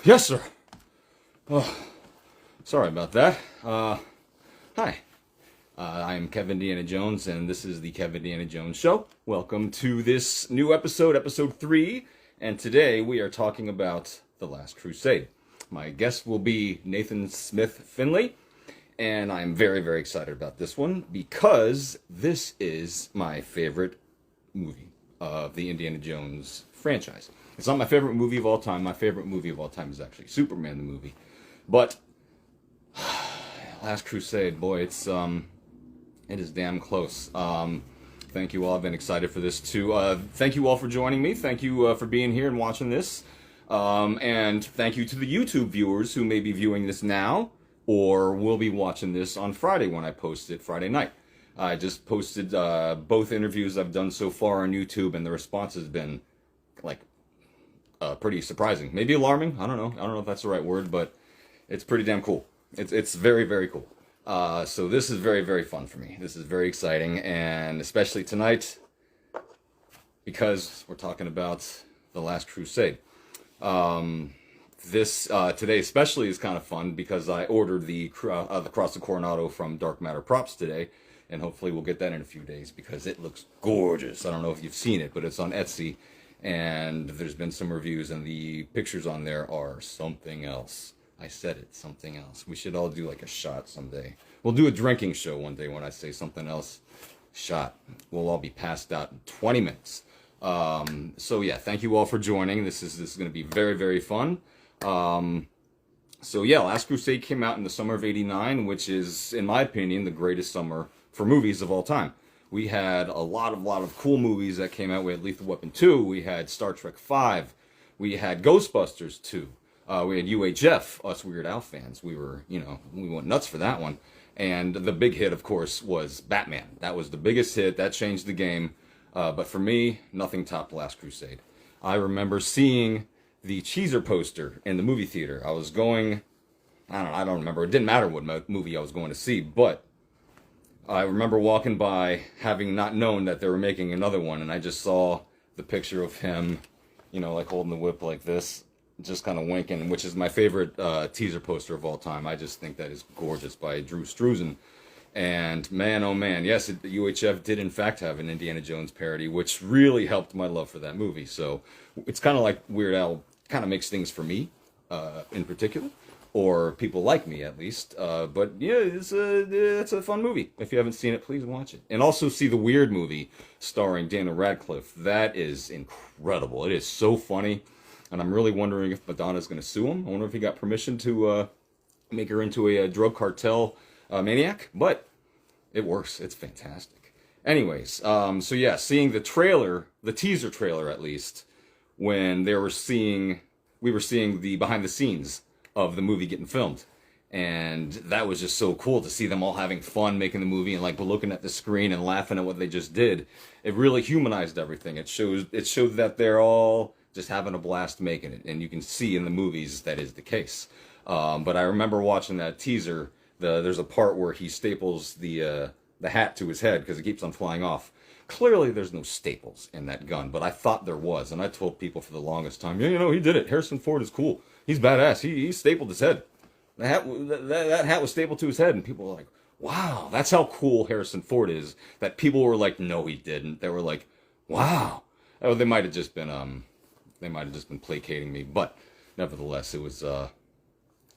Yes, sir. Oh, sorry about that. Hi. I am Kevindiana Jones, and this is the Kevindiana Jones Show. Welcome to this new episode, episode 3, and today we are talking about The Last Crusade. My guest will be Nathan Smith-Finley, and I'm very, very excited about this one because this is my favorite movie of the Indiana Jones franchise. It's not my favorite movie of all time. My favorite movie of all time is actually Superman the movie. But Last Crusade, boy, it is damn close. Thank you all. I've been excited for this too. Thank you all for joining me. Thank you for being here and watching this. And thank you to the YouTube viewers who may be viewing this now or will be watching this on Friday when I post it Friday night. I just posted both interviews I've done so far on YouTube, and the response has been like pretty surprising, maybe alarming. I don't know if that's the right word, but it's pretty damn cool. It's very, very cool. So this is very, very fun for me. This is very exciting, and especially tonight because we're talking about The Last Crusade. This today especially is kind of fun because I ordered the Cross of Coronado from Dark Matter Props today, and hopefully we'll get that in a few days because it looks gorgeous. I don't know if you've seen it, but it's on Etsy. And there's been some reviews, and the pictures on there are something else. I said it, something else. We should all do like a shot someday. We'll do a drinking show one day when I say something else. Shot. We'll all be passed out in 20 minutes. So yeah, thank you all for joining. This is going to be very, very fun. So yeah, Last Crusade came out in the summer of '89, which is, in my opinion, the greatest summer for movies of all time. We had a lot of cool movies that came out. We had Lethal Weapon 2. We had Star Trek 5. We had Ghostbusters 2. We had UHF, us Weird Al fans. We went nuts for that one. And the big hit, of course, was Batman. That was the biggest hit. That changed the game. But for me, nothing topped Last Crusade. I remember seeing the teaser poster in the movie theater. I was going, I don't remember. It didn't matter what movie I was going to see, but I remember walking by, having not known that they were making another one, and I just saw the picture of him, like holding the whip like this, just kind of winking, which is my favorite teaser poster of all time. I just think that is gorgeous, by Drew Struzan. And man, oh man, yes, UHF did in fact have an Indiana Jones parody, which really helped my love for that movie. So it's kind of like Weird Al kind of makes things for me, in particular. Or people like me, at least. But yeah, it's a fun movie. If you haven't seen it, please watch it. And also see the Weird movie starring Daniel Radcliffe. That is incredible. It is so funny. And I'm really wondering if Madonna's going to sue him. I wonder if he got permission to make her into a drug cartel maniac. But it works. It's fantastic. Anyways, so yeah, seeing the trailer, the teaser trailer at least, when we were seeing the behind the scenes of the movie getting filmed, and that was just so cool to see them all having fun making the movie and like looking at the screen and laughing at what they just did. It really humanized everything. It showed that they're all just having a blast making it, and you can see in the movies that is the case. But I remember watching that teaser. There's a part where he staples the hat to his head because it keeps on flying off. Clearly, there's no staples in that gun, but I thought there was, and I told people for the longest time, yeah, he did it. Harrison Ford is cool. He's badass. He stapled his head. That hat was stapled to his head, and people were like, wow, that's how cool Harrison Ford is. That people were like, no, he didn't. They were like, wow. Oh, they might have just been placating me, but nevertheless, it was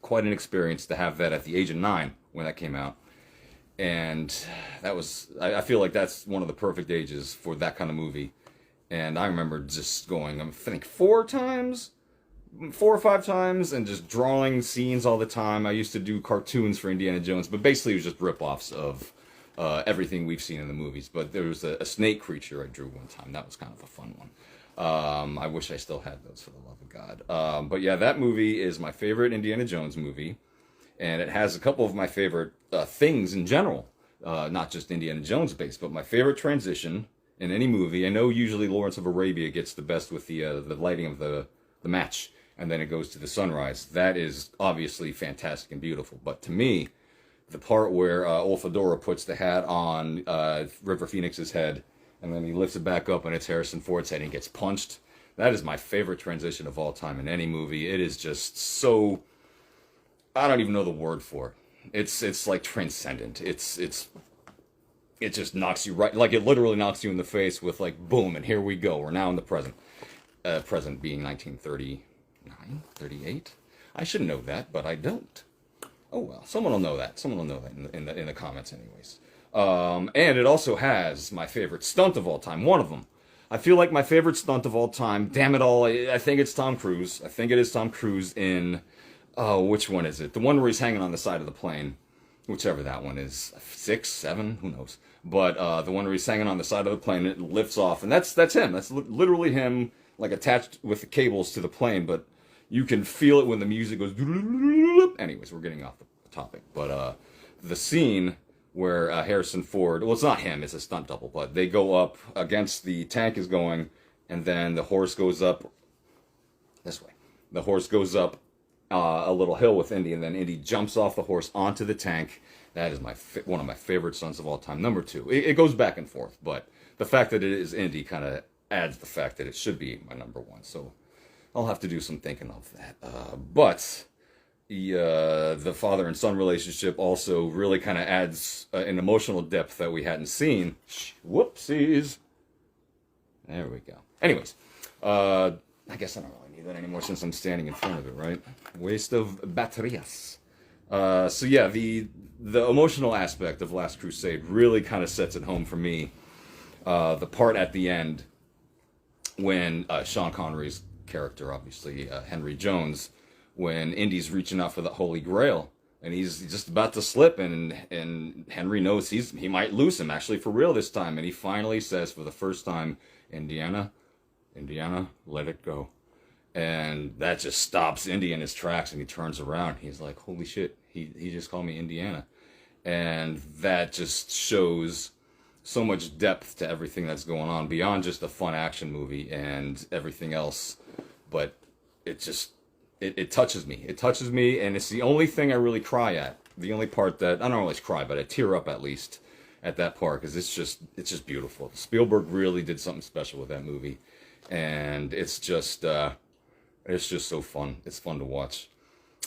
quite an experience to have that at the age of 9 when that came out. And that was, I feel like that's one of the perfect ages for that kind of movie. And I remember just going, I think 4 or 5 times, and just drawing scenes all the time. I used to do cartoons for Indiana Jones, but basically it was just rip-offs of everything we've seen in the movies. But there was a snake creature I drew one time. That was kind of a fun one. I wish I still had those, for the love of God. But yeah, that movie is my favorite Indiana Jones movie. And it has a couple of my favorite things in general, not just Indiana Jones based, but my favorite transition in any movie. I know usually Lawrence of Arabia gets the best with the lighting of the match, and then it goes to the sunrise. That is obviously fantastic and beautiful. But to me, the part where Olfadora puts the hat on River Phoenix's head, and then he lifts it back up, and it's Harrison Ford's head, and he gets punched. That is my favorite transition of all time in any movie. It is just so, I don't even know the word for it. It's like transcendent. It just knocks you right, like it literally knocks you in the face with like boom, and here we go. We're now in the present. Present being 1939, 38. I should know that, but I don't. Oh well, someone will know that. Someone will know that in the comments, anyways. And it also has my favorite stunt of all time. One of them. I feel like my favorite stunt of all time. Damn it all! I think it's Tom Cruise. I think it is Tom Cruise in. Oh, which one is it? The one where he's hanging on the side of the plane. Whichever that one is, 6, 7, who knows? But the one where he's hanging on the side of the plane, it lifts off, and that's him. That's literally him, like attached with the cables to the plane. But you can feel it when the music goes. Anyways, we're getting off the topic. But the scene where Harrison Ford, well, it's not him, it's a stunt double, but they go up against the tank is going, and then the horse goes up this way. The horse goes up a little hill with Indy, and then Indy jumps off the horse onto the tank. That is one of my favorite stunts of all time. Number 2. It goes back and forth, but the fact that it is Indy kind of adds the fact that it should be my number 1. So I'll have to do some thinking of that. But the father and son relationship also really kind of adds an emotional depth that we hadn't seen. Whoopsies. There we go. Anyways, I guess I don't really need that anymore since I'm standing in front of it, right? Waste of baterias. So yeah, the emotional aspect of Last Crusade really kind of sets it home for me. The part at the end when Sean Connery's character, obviously Henry Jones, when Indy's reaching out for the Holy Grail, and he's just about to slip, and Henry knows he might lose him actually for real this time, and he finally says for the first time, Indiana, let it go. And that just stops Indy in his tracks, and he turns around. He's like, holy shit, he just called me Indiana. And that just shows so much depth to everything that's going on, beyond just a fun action movie and everything else. But it touches me. It touches me, and it's the only thing I really cry at. The only part that, I don't always cry, but I tear up at least at that part, because it's just beautiful. Spielberg really did something special with that movie. And it's just so fun. It's fun to watch.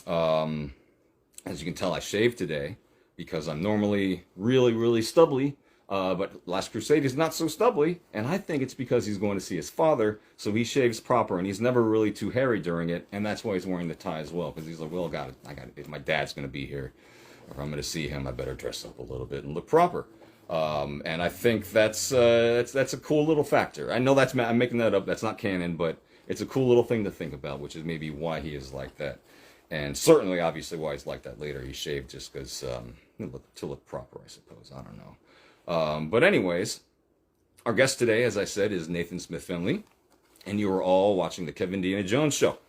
As you can tell, I shaved today because I'm normally really, really stubbly. But Last Crusade is not so stubbly, and I think it's because he's going to see his father, so he shaves proper, and he's never really too hairy during it, and that's why he's wearing the tie as well, because he's like, well, if my dad's going to be here, or if I'm going to see him, I better dress up a little bit and look proper. And I think that's a cool little factor. I know I'm making that up, that's not canon, but it's a cool little thing to think about, which is maybe why he is like that. And certainly, obviously, why he's like that later. He shaved just because, to look proper, I suppose. I don't know. But anyways, our guest today, as I said, is Nathan Smith-Finley, and you are all watching the Kevindiana Jones Show.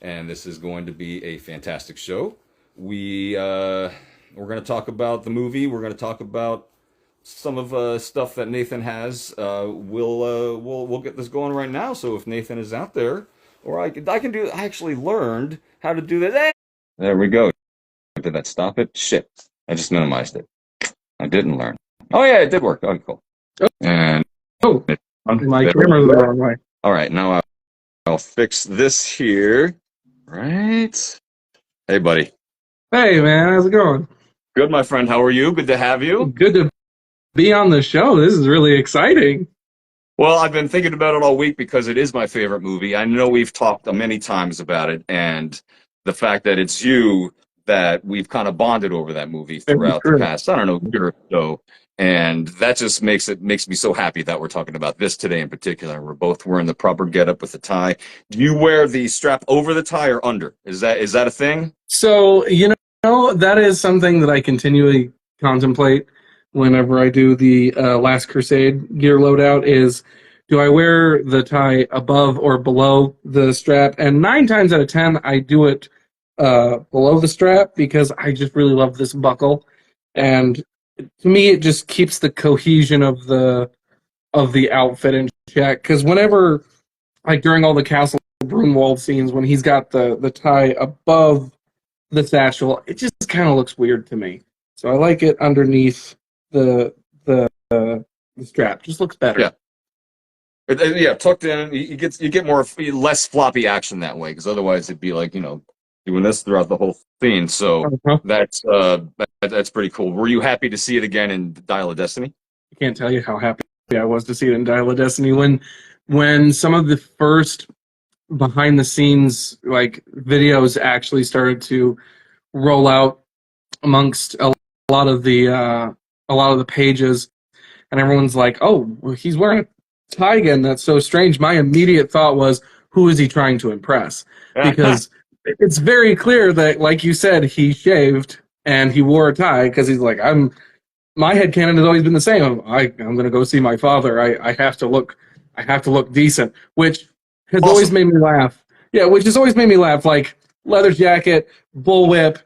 And this is going to be a fantastic show. We're going to talk about the movie. We're going to talk about some of stuff that Nathan has. We'll get this going right now. So if Nathan is out there, or I actually learned how to do this. Hey! There we go. Did that stop it? Shit. I just minimized it. I didn't learn. Oh yeah, it did work. Oh, cool. And my camera's the wrong way. All right, now I'll fix this here. Right. Hey, buddy. Hey, man, how's it going? Good, my friend. How are you? Good to have you. Good to be on the show. This is really exciting. Well, I've been thinking about it all week because it is my favorite movie. I know we've talked many times about it, and the fact that it's you that we've kind of bonded over that movie throughout the past, I don't know, year or so. And that just makes me so happy that we're talking about this today in particular. We're both wearing the proper getup with the tie. Do you wear the strap over the tie or under? Is that a thing? So, that is something that I continually contemplate whenever I do the Last Crusade gear loadout is, do I wear the tie above or below the strap? And 9 times out of 10, I do it below the strap because I just really love this buckle. And to me, it just keeps the cohesion of the outfit in check. Because whenever, like during all the Castle Broomwald scenes, when he's got the tie above the satchel, it just kind of looks weird to me. So I like it underneath the strap. Just looks better. Yeah. Yeah, tucked in. You get more less floppy action that way because otherwise it'd be like doing this throughout the whole scene. So Uh-huh. that's pretty cool. Were you happy to see it again in Dial of Destiny? I can't tell you how happy I was to see it in Dial of Destiny when some of the first behind the scenes like videos actually started to roll out amongst lot of the a lot of the pages, and everyone's like, "Oh, well, he's wearing a tie again. That's so strange." My immediate thought was, "Who is he trying to impress?" Because it's very clear that, like you said, he shaved and he wore a tie because he's like, "I'm." My headcanon has always been the same. I'm going to go see my father. I have to look decent, which has always Awesome. made me laugh. Yeah, which has always made me laugh. Like leather jacket, bullwhip,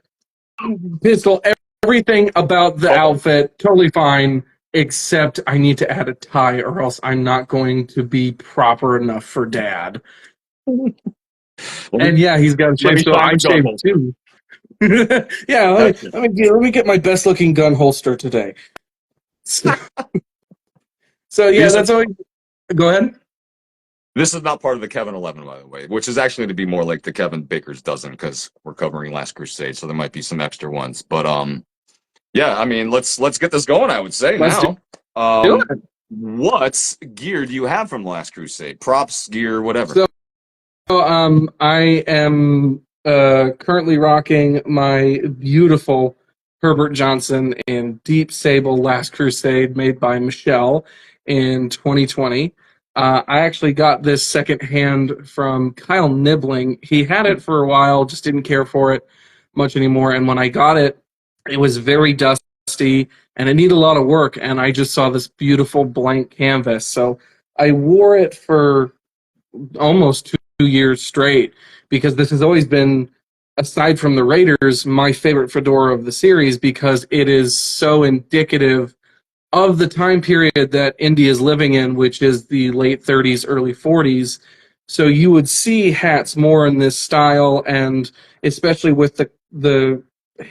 pistol, everything about the Okay. outfit, totally fine, except I need to add a tie or else I'm not going to be proper enough for dad. Let And me yeah, he's got a let shave, me so find I the gun shaved holster. too. Yeah, Gotcha. let me get my best looking gun holster today. So, so yeah, These are that's always. Go ahead. This is not part of the Kevin 11, by the way, which is actually to be more like the Kevin Baker's dozen because we're covering Last Crusade, so there might be some extra ones. But yeah, I mean, let's get this going. I would say Let's now. do it. What gear do you have from Last Crusade? Props, gear, whatever. So, I am currently rocking my beautiful Herbert Johnson in Deep Sable Last Crusade, made by Michelle in 2020. I actually got this secondhand from Kyle Nibbling. He had it for a while, just didn't care for it much anymore. And when I got it, it was very dusty and it needed a lot of work. And I just saw this beautiful blank canvas. So I wore it for almost 2 years straight because this has always been, aside from the Raiders, my favorite fedora of the series because it is so indicative of the time period that India is living in, which is the late 30s, early 40s. So you would see hats more in this style, and especially with the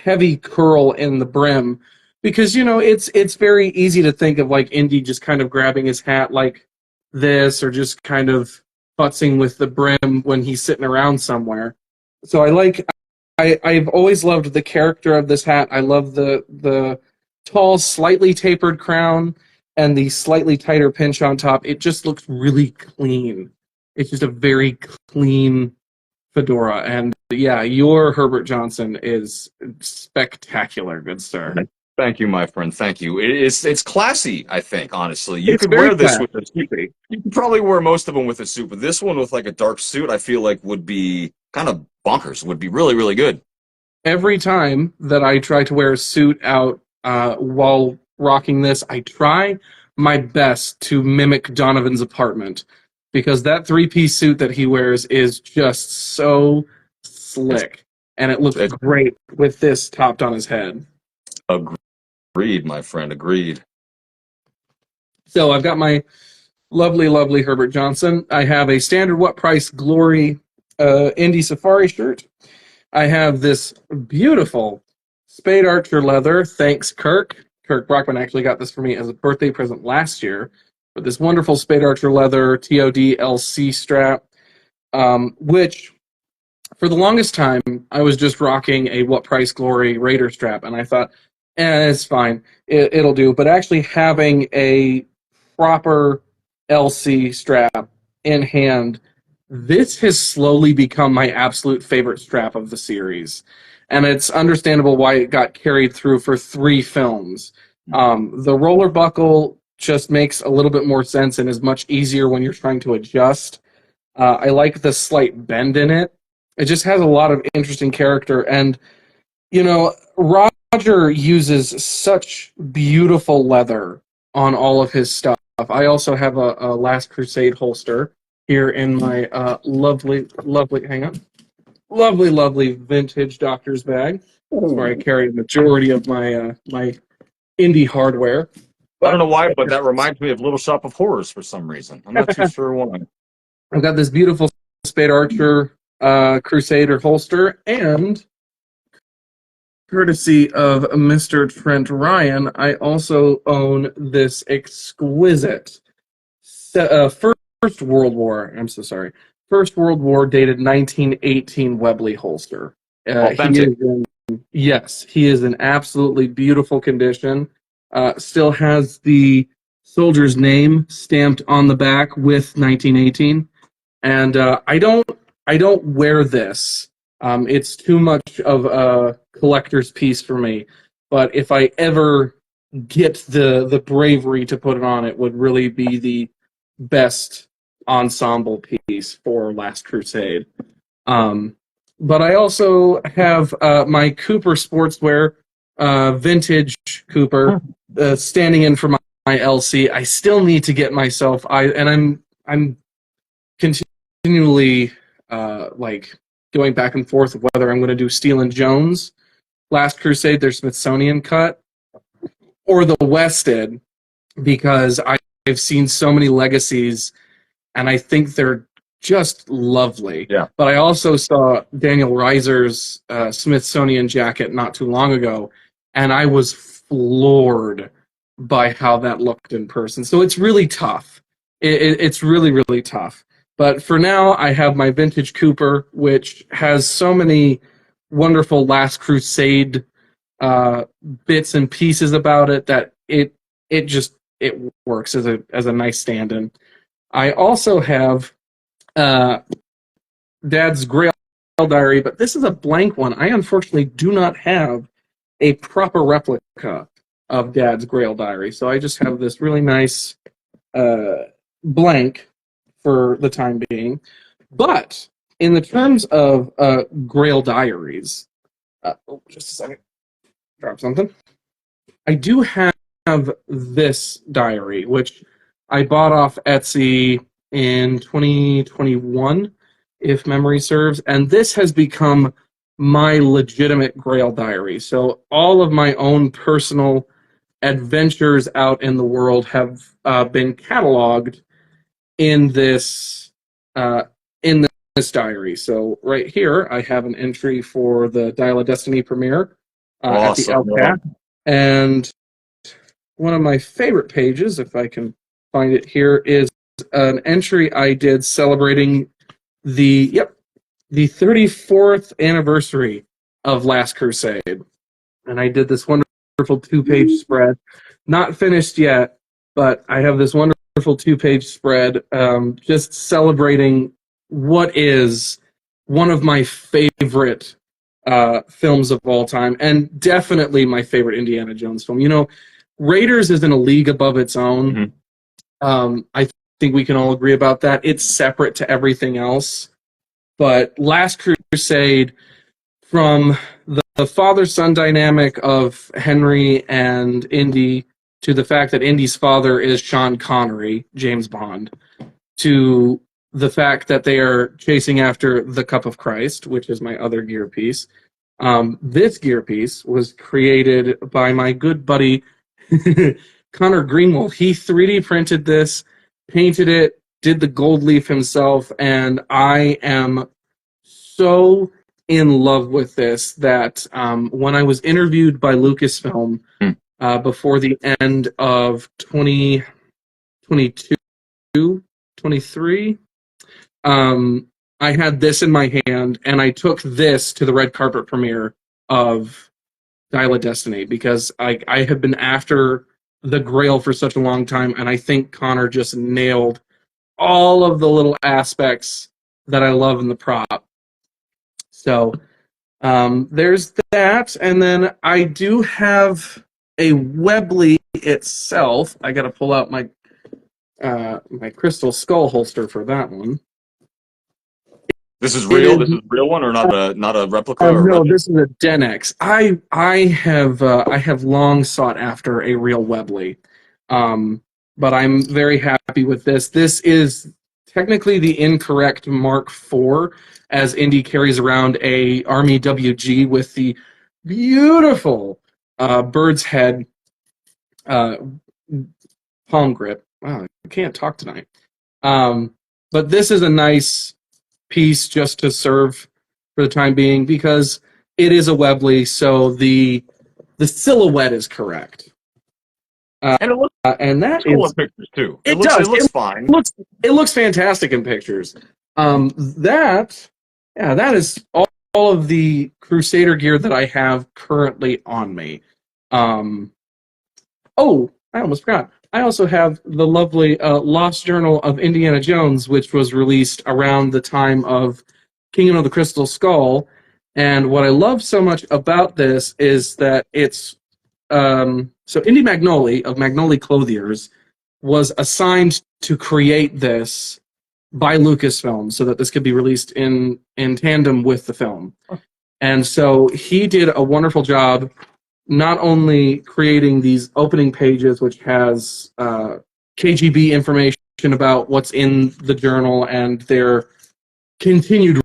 heavy curl in the brim, because it's very easy to think of like Indy just kind of grabbing his hat like this, or just kind of futzing with the brim when he's sitting around somewhere. So I've always loved the character of this hat. I love the tall, slightly tapered crown and the slightly tighter pinch on top. It just looks really clean. It's just a very clean fedora. And yeah, your Herbert Johnson is spectacular, good sir. Thank you, my friend. Thank you. It's classy. I think honestly, you It's could very wear this with a suit. classy. You could probably wear most of them with a suit, but this one with like a dark suit, I feel like would be kind of bonkers. Would be really, really good. Every time that I try to wear a suit out while rocking this, I try my best to mimic Donovan's apartment because that three-piece suit that he wears is just so It's, slick, and it looks it's great with this topped on his head. agreed, my friend. Agreed. So I've got my lovely, lovely Herbert Johnson. I have a standard What Price Glory Indy Safari shirt. I have this beautiful Spade Archer leather. Thanks, Kirk. Kirk Brockman actually got this for me as a birthday present last year. But this wonderful Spade Archer leather TOD LC strap, which for the longest time I was just rocking a What Price Glory Raider strap, and I thought, it's fine, it'll do. But actually having a proper LC strap in hand, this has slowly become my absolute favorite strap of the series. And it's understandable why it got carried through for 3 films. The roller buckle just makes a little bit more sense and is much easier when you're trying to adjust. I like the slight bend in it. It just has a lot of interesting character. And, Roger uses such beautiful leather on all of his stuff. I also have a Last Crusade holster here in my hang on, lovely vintage doctor's bag. That's where I Ooh. carry the majority of my indie hardware. I don't But know why, but that reminds me of Little Shop of Horrors for some reason. I'm not too sure why. I've got this beautiful Spade Archer Crusader holster, and courtesy of Mr. Trent Ryan, I also own this exquisite First World War. I'm so sorry. First World War dated 1918 Webley holster. Authentic. Yes, he is in absolutely beautiful condition. Still has the soldier's name stamped on the back with 1918. And I don't wear this. It's too much of a collector's piece for me. But if I ever get the bravery to put it on, it would really be the best ensemble piece for Last Crusade. But I also have my Cooper sportswear, vintage Cooper, standing in for my LC. I still need to get myself. I'm continually like going back and forth of whether I'm going to do Steel and Jones, Last Crusade, their Smithsonian cut, or the Wested, because I've seen so many legacies, and I think they're just lovely. Yeah. But I also saw Daniel Reiser's Smithsonian jacket not too long ago, and I was floored by how that looked in person. So it's really tough. It's really, really tough. But for now, I have my vintage Cooper, which has so many wonderful Last Crusade bits and pieces about it that it works as a nice stand-in. I also have Dad's Grail Diary, but this is a blank one. I unfortunately do not have a proper replica of Dad's Grail Diary, so I just have this really nice blank for the time being. But in the terms of Grail Diaries, just a second, drop something. I do have this diary, which I bought off Etsy in 2021, if memory serves, and this has become my legitimate Grail diary. So all of my own personal adventures out in the world have been cataloged in this diary. So right here, I have an entry for the Dial of Destiny premiere at the LCAT, and one of my favorite pages, if I can find it here, is an entry I did celebrating the 34th anniversary of Last Crusade. And I did this wonderful 2-page spread. Not finished yet, but I have this wonderful 2-page spread just celebrating what is one of my favorite films of all time, and definitely my favorite Indiana Jones film. You know, Raiders is in a league above its own. Mm-hmm. I think we can all agree about that. It's separate to everything else. But Last Crusade, from the father-son dynamic of Henry and Indy, to the fact that Indy's father is Sean Connery, James Bond, to the fact that they are chasing after the Cup of Christ, which is my other gear piece. This gear piece was created by my good buddy Connor Greenwald. He 3D printed this, painted it, did the gold leaf himself, and I am so in love with this that when I was interviewed by Lucasfilm before the end of 2022, 23, I had this in my hand, and I took this to the red carpet premiere of Dial of Destiny because I have been after the Grail for such a long time, and I think Connor just nailed all of the little aspects that I love in the prop. So there's that, and then I do have a Webley itself. I got to pull out my my crystal skull holster for that one. This is real. This is a real one, or not a replica? No, this is a Denex. I have long sought after a real Webley, but I'm very happy with this. This is technically the incorrect Mark IV, as Indy carries around a Army WG with the beautiful bird's head palm grip. Wow, I can't talk tonight. But this is a nice piece just to serve for the time being because it is a Webley, so the silhouette is correct. And it looks and that cool is in pictures too. it It does. looks fine. It looks fantastic in pictures. That is all of the Crusader gear that I have currently on me. Oh, I almost forgot. I also have the lovely Lost Journal of Indiana Jones, which was released around the time of Kingdom of the Crystal Skull. And what I love so much about this is that it's so Indy Magnoli of Magnoli Clothiers was assigned to create this by Lucasfilm so that this could be released in tandem with the film. And so he did a wonderful job not only creating these opening pages, which has KGB information about what's in the journal and their continued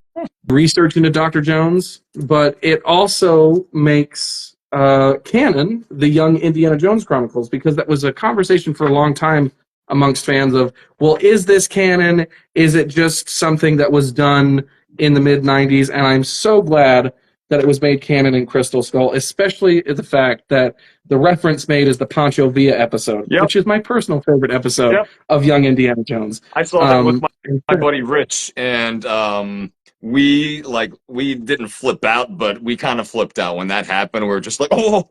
research into Dr. Jones, but it also makes canon the Young Indiana Jones Chronicles, because that was a conversation for a long time amongst fans of, well, is this canon? Is it just something that was done in the mid-90s? And I'm so glad that it was made canon in Crystal Skull, especially the fact that the reference made is the Pancho Villa episode, which is my personal favorite episode of Young Indiana Jones. I saw that with my buddy Rich, and we didn't flip out, but we kind of flipped out when that happened. We were just like, oh,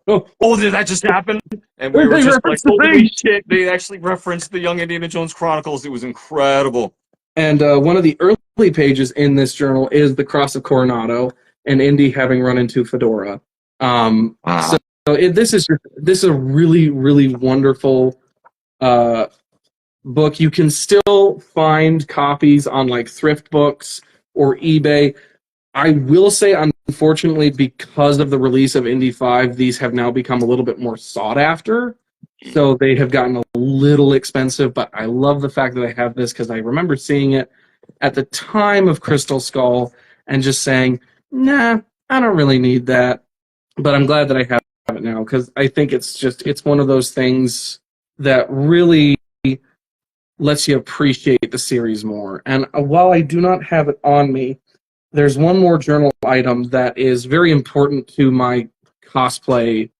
did that just happen? And we were just like, holy shit, they actually referenced the Young Indiana Jones Chronicles. It was incredible. And one of the early pages in this journal is the Cross of Coronado and Indy having run into Fedora. So this is a really, really wonderful book. You can still find copies on like thrift books or eBay. I will say, unfortunately, because of the release of Indy 5, these have now become a little bit more sought after. So they have gotten a little expensive, but I love the fact that I have this because I remember seeing it at the time of Crystal Skull and just saying, nah, I don't really need that. But I'm glad that I have it now because I think it's one of those things that really lets you appreciate the series more. And while I do not have it on me, there's one more journal item that is very important to my cosplay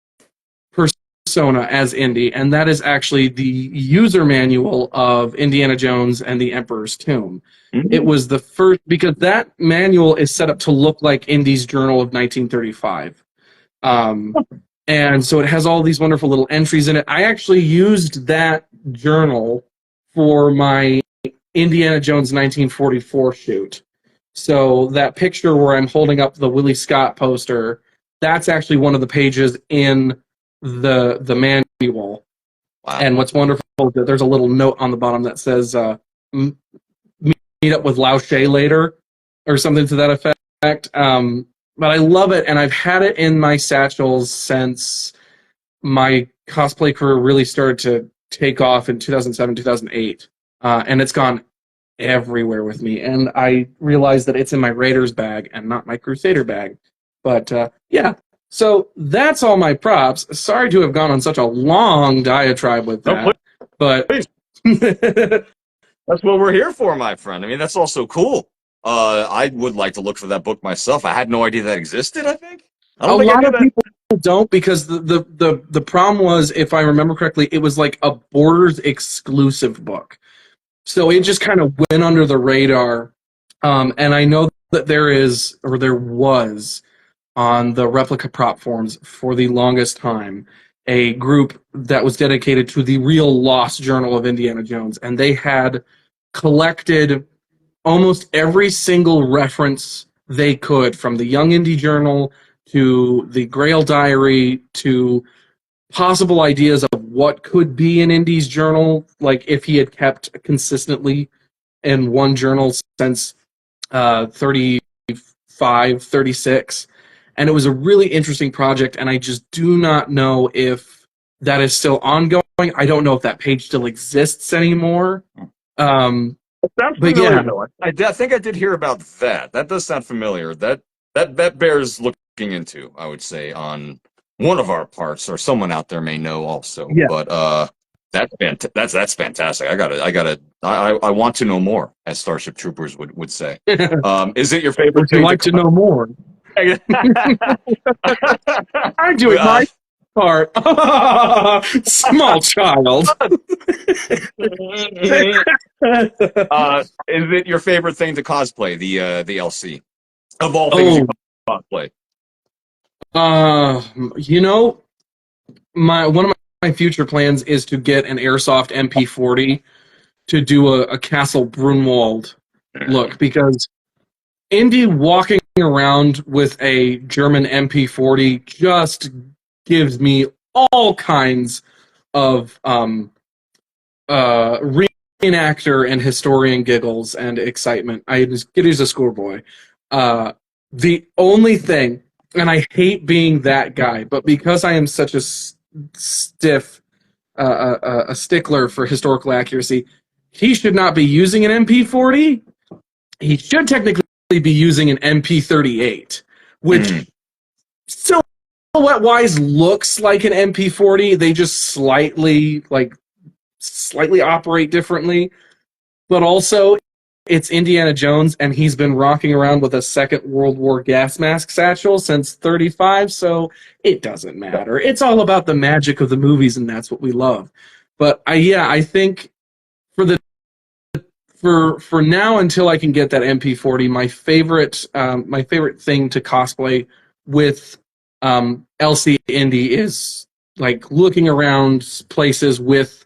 persona as Indy, and that is actually the user manual of Indiana Jones and the Emperor's Tomb. Mm-hmm. It was the first, because that manual is set up to look like Indy's journal of 1935. And so it has all these wonderful little entries in it. I actually used that journal for my Indiana Jones 1944 shoot. So that picture where I'm holding up the Willie Scott poster, that's actually one of the pages in the manual. Wow. And what's wonderful is that there's a little note on the bottom that says, meet up with Lao She later, or something to that effect. But I love it, and I've had it in my satchels since my cosplay career really started to take off in 2007, 2008. And it's gone everywhere with me. And I realized that it's in my Raiders bag and not my Crusader bag. But yeah, so that's all my props. Sorry to have gone on such a long diatribe with that. But that's what we're here for, my friend. I mean, that's also cool. I would like to look for that book myself. I had no idea that existed, I think. A lot of people don't, because the problem was, if I remember correctly, it was like a Borders exclusive book. So it just kind of went under the radar. And I know that there was on the replica prop forums for the longest time a group that was dedicated to the real Lost Journal of Indiana Jones. And they had collected almost every single reference they could, from the Young Indy Journal to the Grail Diary to possible ideas of what could be in Indy's journal, like if he had kept consistently in one journal since 35, 36. And it was a really interesting project, and I just do not know if that is still ongoing. I don't know if that page still exists anymore. It sounds familiar, yeah. Though. I think I did hear about that. That does sound familiar. That bears looking into, I would say, on one of our parts, or someone out there may know also. Yeah. But that's fantastic. I want to know more, as Starship Troopers would say. Is it your favorite? Would you like to know more? I do it, Mike. part. Small child. Is it your favorite thing to cosplay, the LC? Of all things you cosplay. You know, one of my future plans is to get an airsoft MP40 to do a Castle Brunwald look, because Indy walking around with a German MP40 just gives me all kinds of reenactor and historian giggles and excitement. I just get as a schoolboy. The only thing, and I hate being that guy, but because I am such a stiff, a stickler for historical accuracy, he should not be using an MP40. He should technically be using an MP38, which silhouette-wise looks like an MP40. They just slightly operate differently. But also, it's Indiana Jones, and he's been rocking around with a Second World War gas mask satchel since 35, so it doesn't matter. It's all about the magic of the movies, and that's what we love. But I think for now, until I can get that MP40, my favorite thing to cosplay with LC Indy is like looking around places with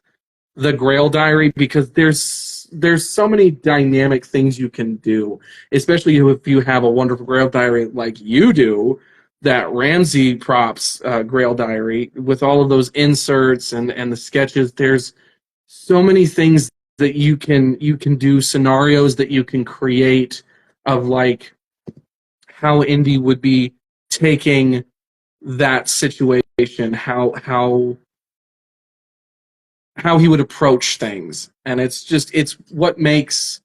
the Grail Diary, because there's so many dynamic things you can do, especially if you have a wonderful Grail Diary like you do, that Ramsey props Grail Diary with all of those inserts and the sketches. There's so many things that you can do, scenarios that you can create of like how Indy would be taking that situation, how he would approach things. And it's what makes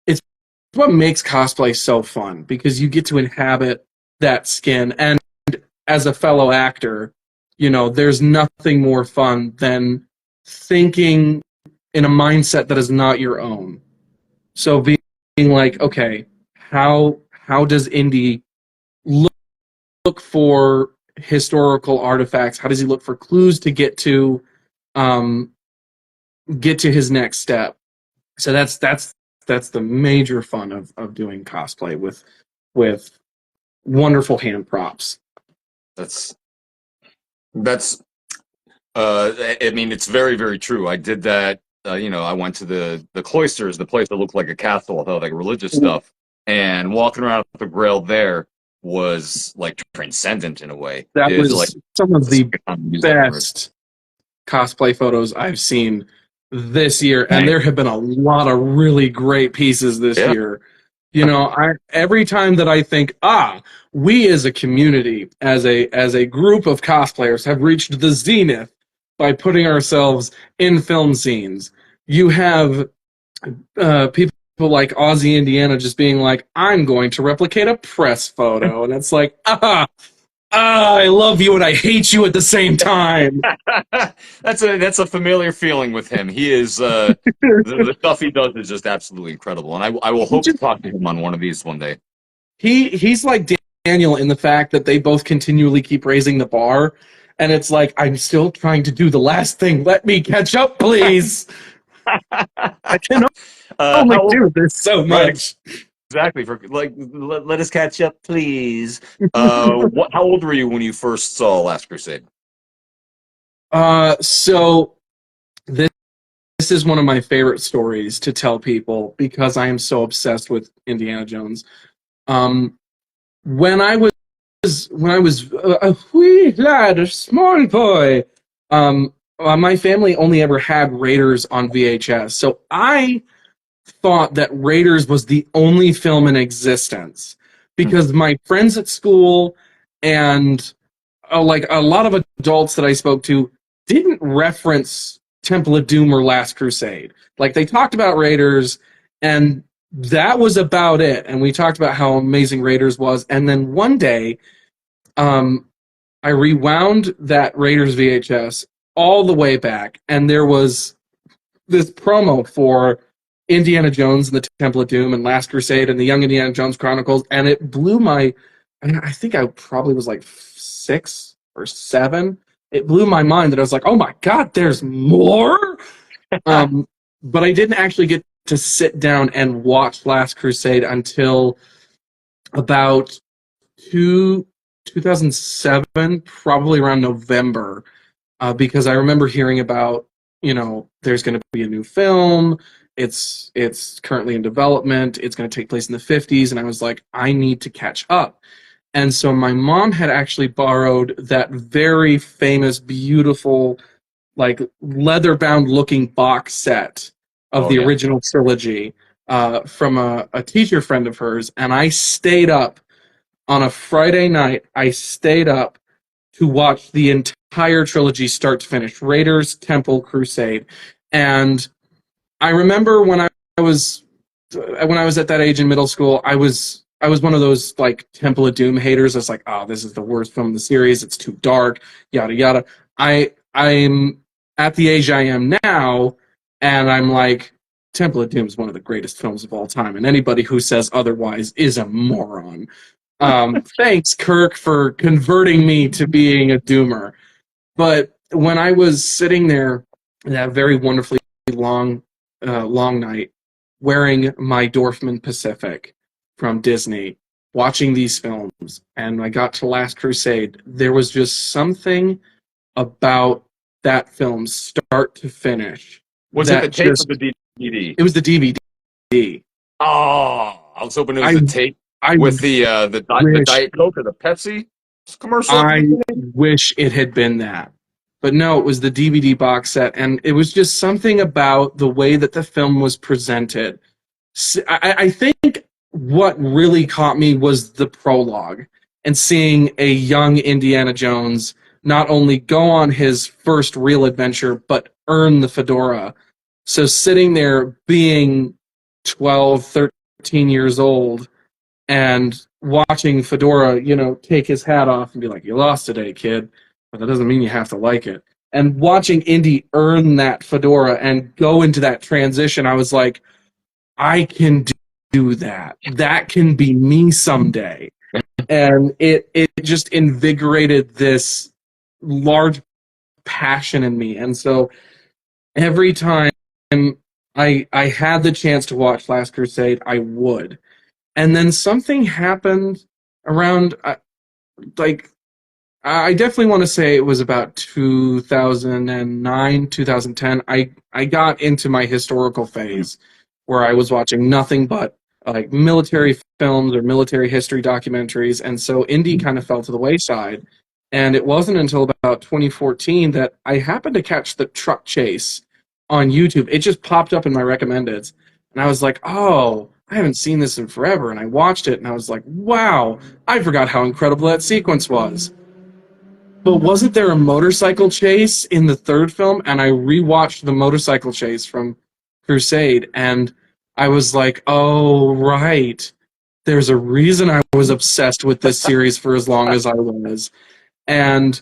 cosplay so fun, because you get to inhabit that skin. And as a fellow actor, you know, there's nothing more fun than thinking in a mindset that is not your own. So being like, okay, how does Indy look for historical artifacts? How does he look for clues to get to his next step? So that's the major fun of doing cosplay with wonderful hand props. I mean, it's very, very true. I did that. I went to the cloisters, the place that looked like a castle, like religious stuff, and walking around with the Grail there was like transcendent in a way. That was like some of the best cosplay photos I've seen this year, and there have been a lot of really great pieces this year. You know, every time that I think, we as a community, as a group of cosplayers, have reached the zenith by putting ourselves in film scenes. You have people like Aussie Indiana just being like, I'm going to replicate a press photo. And it's like, I love you and I hate you at the same time. That's a familiar feeling with him. He is the stuff he does is just absolutely incredible. And I will hope to talk to him on one of these one day. He's like Daniel in the fact that they both continually keep raising the bar. And it's like, I'm still trying to do the last thing. Let me catch up, please. I can only do this so much. Exactly. Let us catch up, please. How old were you when you first saw Last Crusade? So this is one of my favorite stories to tell people, because I am so obsessed with Indiana Jones. When I was a wee lad, a small boy, my family only ever had Raiders on VHS, so I thought that Raiders was the only film in existence, because my friends at school and like a lot of adults that I spoke to didn't reference Temple of Doom or Last Crusade. Like, they talked about Raiders, and that was about it. And we talked about how amazing Raiders was. And then one day, I rewound that Raiders VHS all the way back, and there was this promo for Indiana Jones and the Temple of Doom and Last Crusade and the Young Indiana Jones Chronicles, and it blew I think I probably was like 6 or 7. it blew my mind that I was like, oh my God, there's more? But I didn't actually get to sit down and watch Last Crusade until about 2007, probably around November, because I remember hearing about, there's going to be a new film. It's currently in development. It's going to take place in the 50s, and I was like, I need to catch up. And so my mom had actually borrowed that very famous, beautiful, like leather-bound looking box set of the original trilogy from a teacher friend of hers, and I stayed up on a Friday night. I stayed up to watch the entire trilogy start to finish, Raiders, Temple, Crusade. And I remember when I was at that age in middle school, I was one of those like Temple of Doom haters. I was like, oh, this is the worst film in the series. It's too dark, yada yada. I'm at the age I am now, and I'm like, Temple of Doom is one of the greatest films of all time, and anybody who says otherwise is a moron. Thanks, Kirk, for converting me to being a doomer. But when I was sitting there that very wonderfully long night, wearing my Dorfman Pacific from Disney, watching these films, and I got to Last Crusade, there was just something about that film, start to finish. Was it the tape or the DVD? It was the DVD. Oh, I was hoping it was the tape with the Diet Coke or the Pepsi commercial. I wish it had been that. But no, it was the DVD box set, and it was just something about the way that the film was presented. I think what really caught me was the prologue, and seeing a young Indiana Jones not only go on his first real adventure, but earn the fedora. So sitting there being 12, 13 years old and watching Fedora, take his hat off and be like, you lost today, kid, but that doesn't mean you have to like it. And watching Indy earn that fedora and go into that transition, I was like, I can do that. That can be me someday. And it just invigorated this large passion in me. And so every time I had the chance to watch Last Crusade, I would. And then something happened around, I definitely want to say it was about 2009, 2010. I got into my historical phase where I was watching nothing but like military films or military history documentaries. And so Indy kind of fell to the wayside. And it wasn't until about 2014 that I happened to catch the truck chase on YouTube. It just popped up in my recommendeds. And I was like, oh, I haven't seen this in forever. And I watched it and I was like, wow, I forgot how incredible that sequence was. But wasn't there a motorcycle chase in the third film? And I rewatched the motorcycle chase from Crusade, and I was like, oh, right. There's a reason I was obsessed with this series for as long as I was. And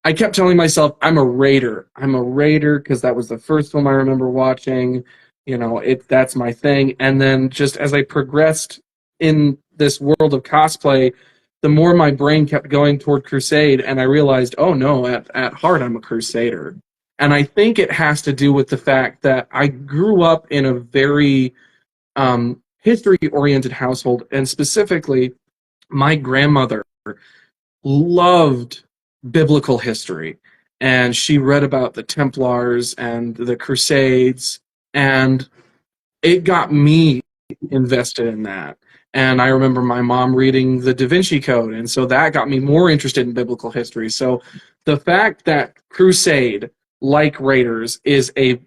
I kept telling myself, I'm a Raider. I'm a Raider because that was the first film I remember watching. That's my thing. And then just as I progressed in this world of cosplay, the more my brain kept going toward Crusade, and I realized, oh no, at heart I'm a Crusader. And I think it has to do with the fact that I grew up in a very history-oriented household, and specifically, my grandmother loved biblical history, and she read about the Templars and the Crusades, and it got me invested in that. And I remember my mom reading the Da Vinci Code, and so that got me more interested in biblical history. So the fact that Crusade, like Raiders, is a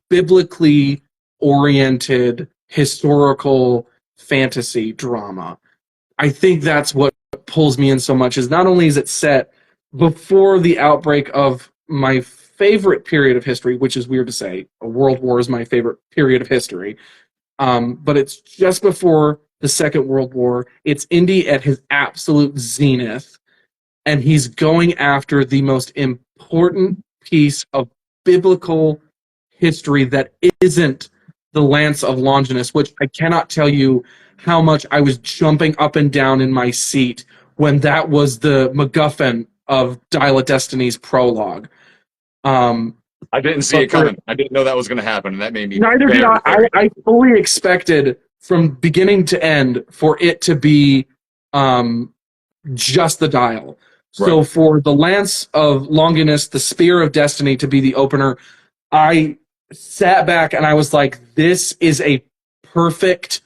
biblically oriented historical fantasy drama, I think that's what pulls me in so much. Is not only is it set before the outbreak of my favorite period of history, which is weird to say, a world war is my favorite period of history, but it's just before the Second World War. It's Indy at his absolute zenith, and he's going after the most important piece of biblical history that isn't the Lance of Longinus, which I cannot tell you how much I was jumping up and down in my seat when that was the MacGuffin of Dial of Destiny's prologue. I didn't see it coming. I didn't know that was going to happen, and that made me. Neither did I. I fully expected from beginning to end for it to be just the Dial. So Right. for the Lance of Longinus, the Spear of Destiny to be the opener, I sat back and I was like, this is a perfect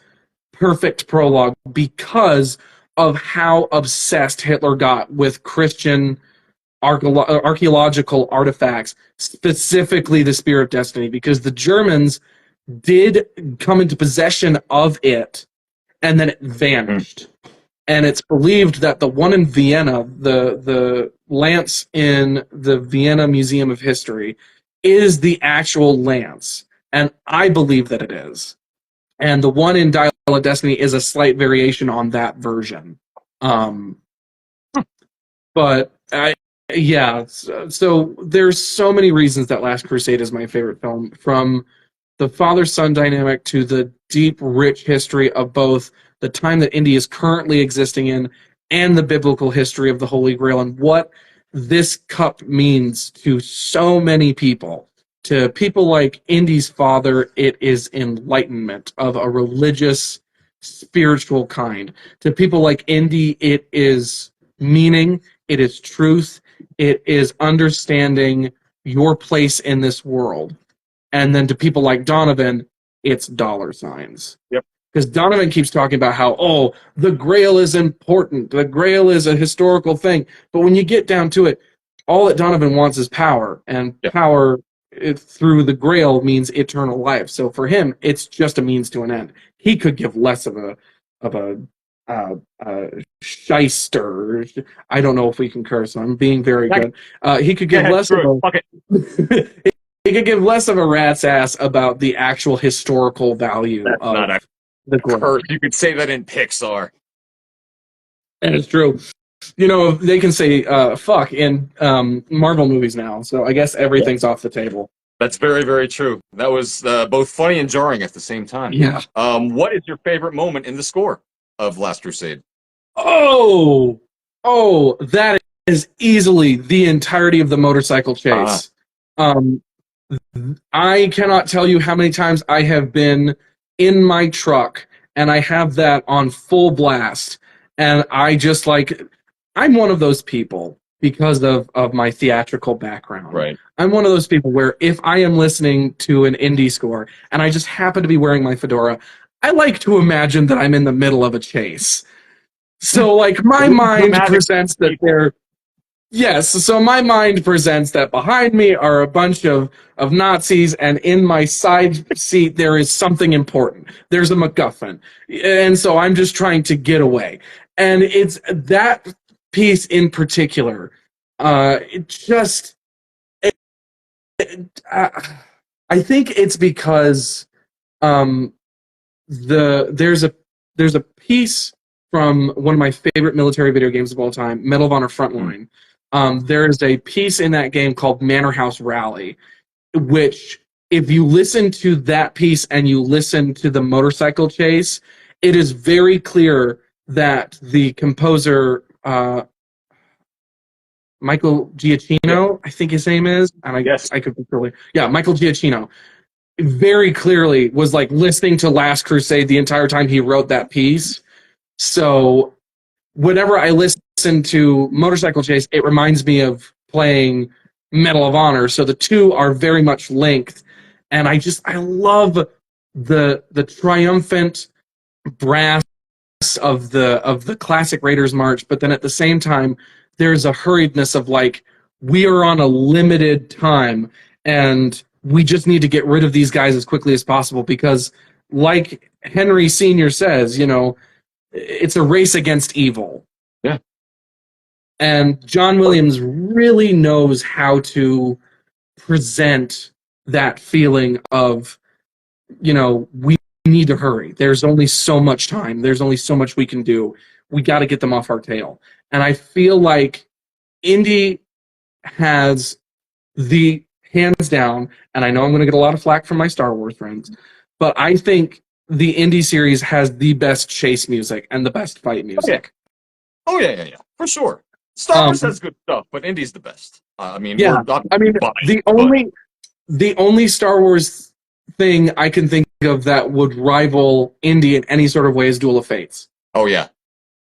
prologue because of how obsessed Hitler got with Christian archaeological artifacts, specifically the Spear of Destiny, because the Germans did come into possession of it and then it vanished. And it's believed that the one in Vienna, the lance in the Vienna Museum of History, is the actual lance. And I believe that it is. And the one in Dial of Destiny is a slight variation on that version. But so there's so many reasons that Last Crusade is my favorite film, from the father-son dynamic to the deep, rich history of both the time that Indy is currently existing in and the biblical history of the Holy Grail and what this cup means to so many people. To people like Indy's father, it is enlightenment of a religious, spiritual kind. To people like Indy, it is meaning, it is truth, it is understanding your place in this world. And then to people like Donovan, it's dollar signs. Yep. Because Donovan keeps talking about how, the Grail is important. The Grail is a historical thing. But when you get down to it, all that Donovan wants is power. And power through the Grail means eternal life. So for him, it's just a means to an end. He could give less of a shyster. I don't know if we can curse. I'm being very good. He could give less of a... He could give less of a rat's ass about the actual historical value of the Grail. You could say that in Pixar. And it's true. You know, they can say fuck in Marvel movies now, so I guess everything's off the table. That's very, very true. That was both funny and jarring at the same time. Yeah. What is your favorite moment in the score of Last Crusade? Oh, that is easily the entirety of the motorcycle chase. I cannot tell you how many times I have been in my truck and I have that on full blast, and I just I'm one of those people because of my theatrical background. Right. I'm one of those people where if I am listening to an indie score and I just happen to be wearing my fedora, I like to imagine that I'm in the middle of a chase. So my mind presents that they're... Yes, so my mind presents that behind me are a bunch of Nazis, and in my side seat there is something important. There's a MacGuffin. And so I'm just trying to get away. And it's that piece in particular. I think it's because there's a piece from one of my favorite military video games of all time, Medal of Honor Frontline. There is a piece in that game called Manor House Rally, which, if you listen to that piece and you listen to the motorcycle chase, it is very clear that the composer, Michael Giacchino, I think his name is, and I could be totally... Yeah, Michael Giacchino, very clearly was listening to Last Crusade the entire time he wrote that piece. So whenever I listen to Motorcycle Chase, it reminds me of playing Medal of Honor. So the two are very much linked, and I love the triumphant brass of the classic Raiders march, but then at the same time there's a hurriedness of we are on a limited time and we just need to get rid of these guys as quickly as possible because, like Henry Sr. says, it's a race against evil. Yeah. And John Williams really knows how to present that feeling of, we need to hurry. There's only so much time. There's only so much we can do. We got to get them off our tail. And I feel like Indy has the hands down, and I know I'm going to get a lot of flack from my Star Wars friends, but I think the Indy series has the best chase music and the best fight music. Oh yeah, for sure. Star Wars has good stuff, but Indy's the best. I mean, Yeah, I mean, the only Star Wars thing I can think of that would rival Indy in any sort of way is Duel of Fates. Oh yeah,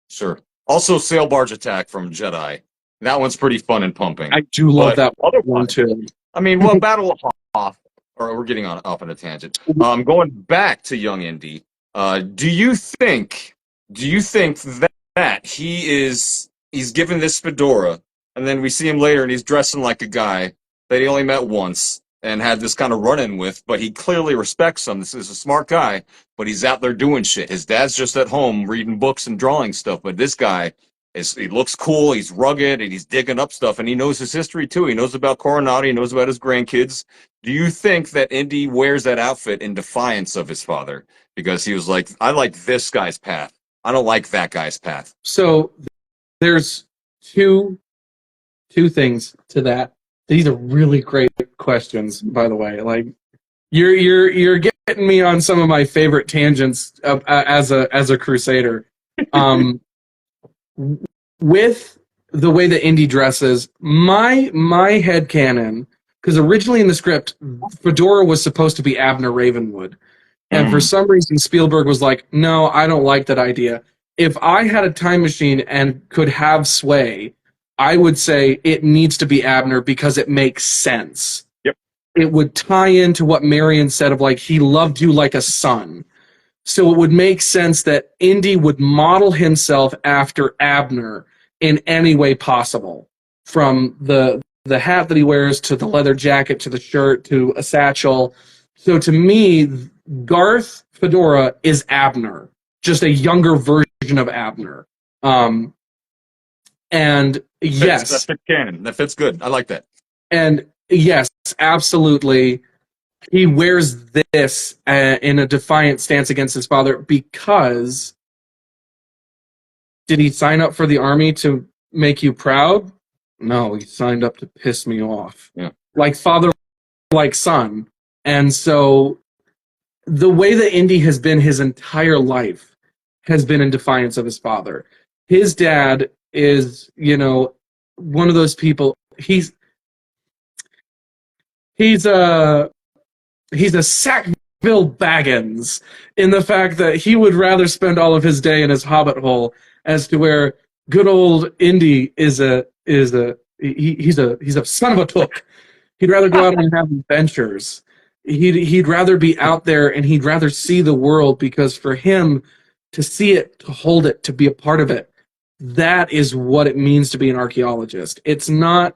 sure. Also, Sail Barge Attack from Jedi. That one's pretty fun and pumping. I do love that one otherwise, too. I mean, well, Battle of Hoth, or we're getting off on a tangent. Going back to young Indy, do you think that he's given this fedora, and then we see him later and he's dressing like a guy that he only met once and had this kind of run-in with, but he clearly respects him. This is a smart guy, but he's out there doing shit. His dad's just at home reading books and drawing stuff, but this guy he looks cool, he's rugged, and he's digging up stuff, and he knows his history too. He knows about Coronado, he knows about his grandkids. Do you think that Indy wears that outfit in defiance of his father? Because he was like, I like this guy's path. I don't like that guy's path. So there's two things to that. These are really great questions, by the way. Like you're getting me on some of my favorite tangents as a Crusader. With the way that Indy dresses, my headcanon, because originally in the script, Fedora was supposed to be Abner Ravenwood. And for some reason, Spielberg was like, no, I don't like that idea. If I had a time machine and could have sway, I would say it needs to be Abner because it makes sense. Yep. It would tie into what Marion said of like, he loved you like a son. So it would make sense that Indy would model himself after Abner in any way possible, from the hat that he wears to the leather jacket to the shirt to a satchel. So to me, Garth Fedora is Abner, just a younger version of Abner. And yes, that fits canon. That fits good. I like that. And yes, absolutely. He wears this in a defiant stance against his father because did he sign up for the army to make you proud? No, he signed up to piss me off. Yeah. Like father, like son. And so the way that Indy has been his entire life has been in defiance of his father. His dad is, one of those people. He's a Sackville Baggins in the fact that he would rather spend all of his day in his hobbit hole as to where good old Indy he's a son of a took. He'd rather go out and have adventures. He'd rather be out there and he'd rather see the world because for him to see it, to hold it, to be a part of it, that is what it means to be an archaeologist. It's not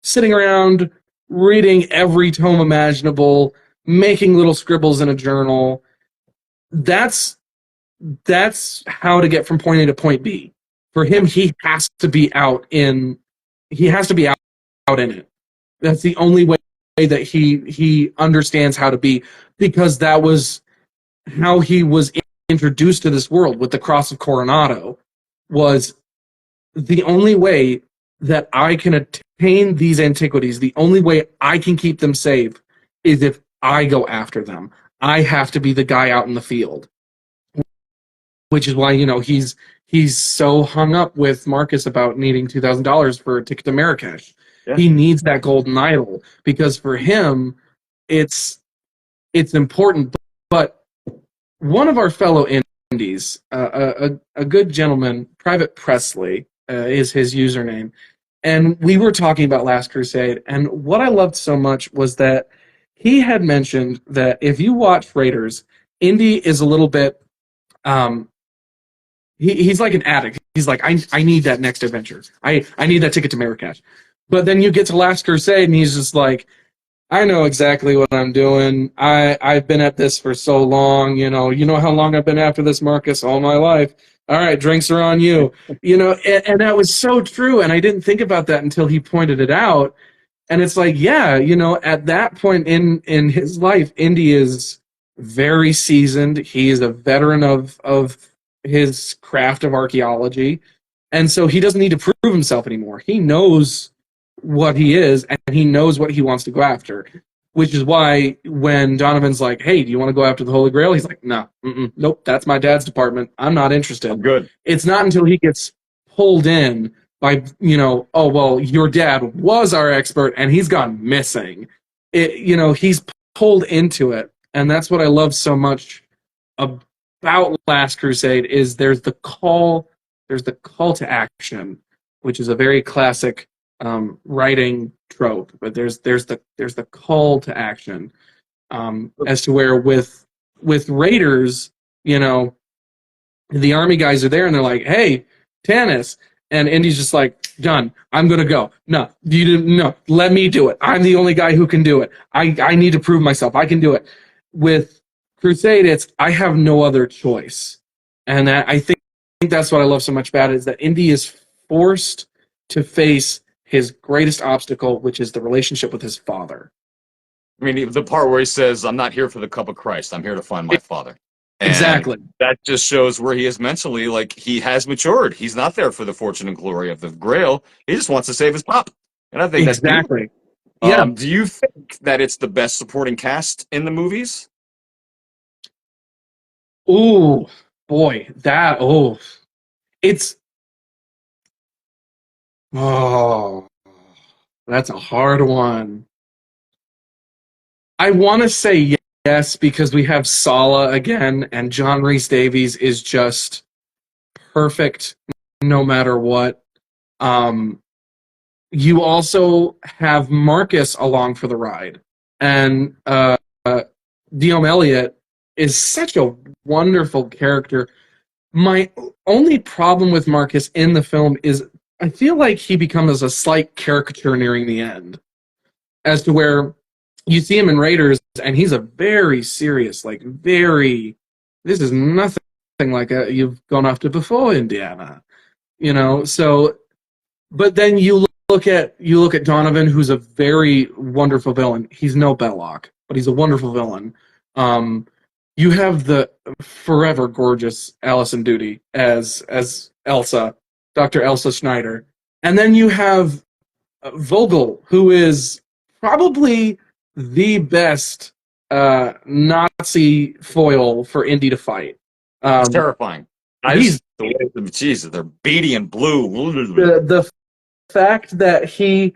sitting around reading every tome imaginable, making little scribbles in a journal. That's how to get from point A to point B. For him, he has to be out in it. That's the only way that he understands how to be, because that was how he was introduced to this world with the Cross of Coronado. Was the only way that I can attain these antiquities, the only way I can keep them safe is if I go after them. I have to be the guy out in the field. Which is why, he's so hung up with Marcus about needing $2,000 for a ticket to Marrakesh. Yeah. He needs that golden idol because for him, it's important. But one of our fellow Indies, a good gentleman, Private Presley, is his username, and we were talking about Last Crusade, and what I loved so much was that he had mentioned that if you watch Raiders, Indy is a little bit, he's like an addict. He's like, I need that next adventure. I need that ticket to Marrakesh. But then you get to Last Crusade, and he's just like, I know exactly what I'm doing. I've been at this for so long. You know how long I've been after this, Marcus? All my life. All right, drinks are on you. And that was so true. And I didn't think about that until he pointed it out. And it's like, yeah, at that point in his life, Indy is very seasoned. He is a veteran of his craft of archaeology. And so he doesn't need to prove himself anymore. He knows what he is, and he knows what he wants to go after. Which is why when Donovan's like, hey, do you want to go after the Holy Grail? He's like, no, nope, that's my dad's department. I'm not interested. I'm good. It's not until he gets pulled in by, oh, well, your dad was our expert and he's gone missing. He's pulled into it. And that's what I love so much about Last Crusade is there's the call to action, which is a very classic writing trope, but there's the call to action, as to where with Raiders, the army guys are there and they're like, hey, Tanis, and Indy's just like, done, I'm gonna go. No, you didn't. No, let me do it. I'm the only guy who can do it. I need to prove myself. I can do it. With Crusade, it's I have no other choice, and I think that's what I love so much about it is that Indy is forced to face his greatest obstacle, which is the relationship with his father. I mean, the part where he says, "I'm not here for the cup of Christ. I'm here to find my father." And exactly. That just shows where he is mentally. Like, he has matured. He's not there for the fortune and glory of the Grail. He just wants to save his pop. And I think that's exactly. Yeah. Do you think that it's the best supporting cast in the movies? Ooh, boy, it's that's a hard one. I want to say yes because we have Sala again, and John Rhys Davies is just perfect no matter what. You also have Marcus along for the ride, and Diom Elliott is such a wonderful character. My only problem with Marcus in the film is I feel like he becomes a slight caricature nearing the end, as to where you see him in Raiders, and he's a very serious, this is nothing like you've gone after before, Indiana. So, but then you look at Donovan, who's a very wonderful villain. He's no Belloc, but he's a wonderful villain. You have the forever gorgeous Allison Doody as Elsa, Dr. Elsa Schneider. And then you have Vogel, who is probably the best Nazi foil for Indy to fight. It's terrifying. Jesus, they're beady and blue. The fact that he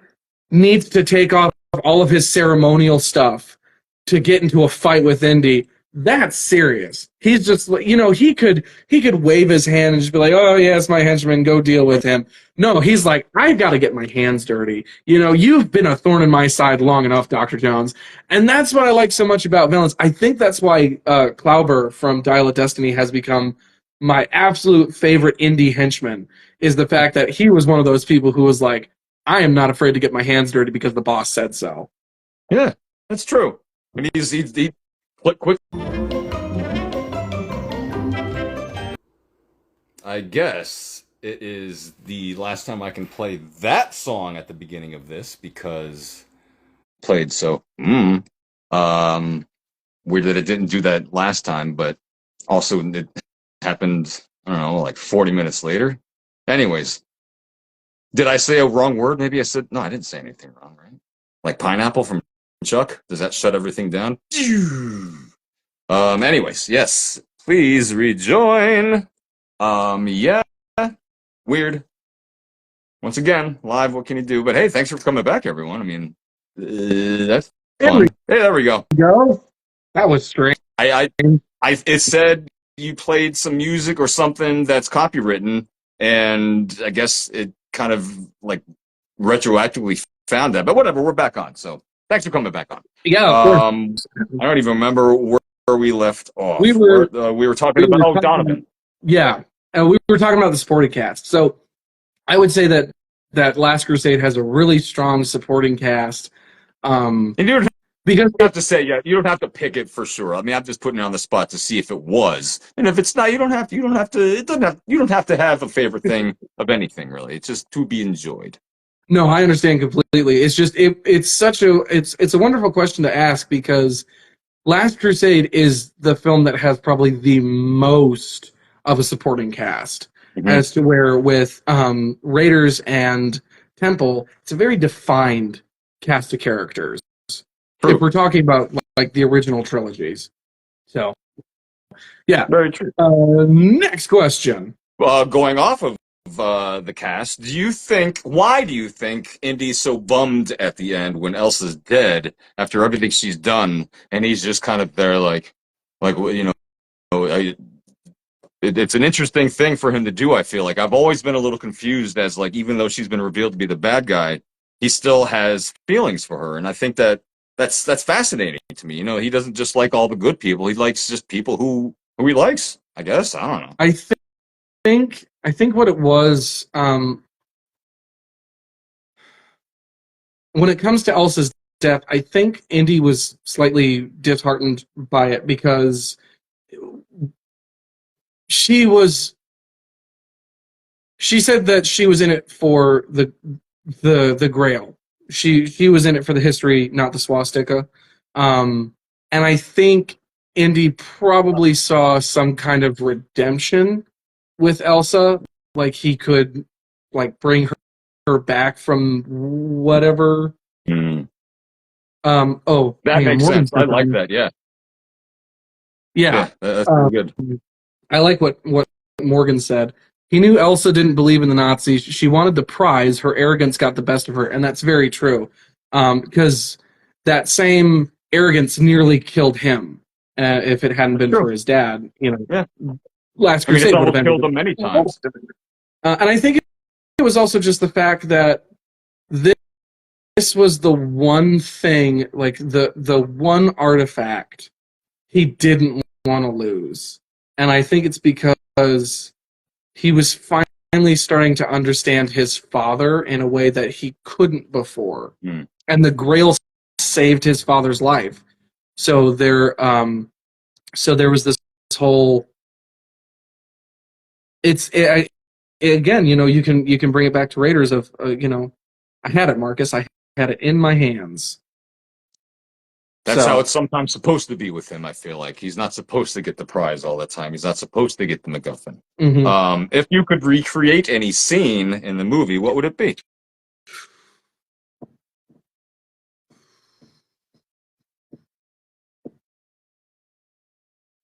needs to take off all of his ceremonial stuff to get into a fight with Indy, that's serious. He's just, he could wave his hand and just be like, oh, yeah, it's my henchman, go deal with him. No, he's like, I've got to get my hands dirty. You've been a thorn in my side long enough, Dr. Jones. And that's what I like so much about villains. I think that's why Klauber from Dial of Destiny has become my absolute favorite Indy henchman, is the fact that he was one of those people who was like, I am not afraid to get my hands dirty because the boss said so. Yeah, that's true. And he quick. I guess it is the last time I can play that song at the beginning of this because played so weird that it didn't do that last time, but also it happened, I don't know, like 40 minutes later. Anyways, did I say a wrong word? Maybe I said, no, I didn't say anything wrong, right? Like pineapple from Chuck? Does that shut everything down? Anyways, yes, please rejoin. Yeah, weird. Once again, live, what can you do? But hey, thanks for coming back, everyone. I mean, that's fun. Hey, there we go. That was strange. It said you played some music or something that's copywritten, and I guess it kind of like retroactively found that. But whatever, we're back on. So thanks for coming back on. Yeah. I don't even remember where we left off. We were talking about Donovan. Yeah, and we were talking about the supporting cast. So I would say that Last Crusade has a really strong supporting cast. And you don't have to say, you don't have to pick it for sure. I mean, I'm just putting it on the spot to see if it was, and if it's not, you don't have to have a favorite thing of anything really. It's just to be enjoyed. No, I understand completely. It's just it's a wonderful question to ask because Last Crusade is the film that has probably the most of a supporting cast, as to where with Raiders and Temple, it's a very defined cast of characters. True. If we're talking about like the original trilogies. So, yeah. Very true. Next question. Going off of the cast. Why do you think Indy's so bummed at the end when Elsa's dead after everything she's done, and he's just kind of there it's an interesting thing for him to do, I feel like. I've always been a little confused as, like, even though she's been revealed to be the bad guy, he still has feelings for her, and I think that's fascinating to me. He doesn't just like all the good people. He likes just people who he likes, I guess. I don't know. I think what it was, when it comes to Elsa's death, I think Indy was slightly disheartened by it because she said that she was in it for the Grail. She was in it for the history, not the swastika. And I think Indy probably saw some kind of redemption with Elsa, like he could bring her back from whatever. Mm. That makes sense. I like that. Yeah. Yeah, that's pretty good. I like what Morgan said. He knew Elsa didn't believe in the Nazis. She wanted the prize. Her arrogance got the best of her, and that's very true. Because that same arrogance nearly killed him if it hadn't been for his dad. Yeah. Last Crusade would have been killed him many times. And I think it was also just the fact that this was the one thing, like the one artifact he didn't want to lose. And I think it's because he was finally starting to understand his father in a way that he couldn't before. Mm. And the Grail saved his father's life. So there was this whole. Again, you can bring it back to Raiders of I had it, Marcus. I had it in my hands. That's how it's sometimes supposed to be with him, I feel like. He's not supposed to get the prize all the time. He's not supposed to get the MacGuffin. Mm-hmm. If you could recreate any scene in the movie, what would it be?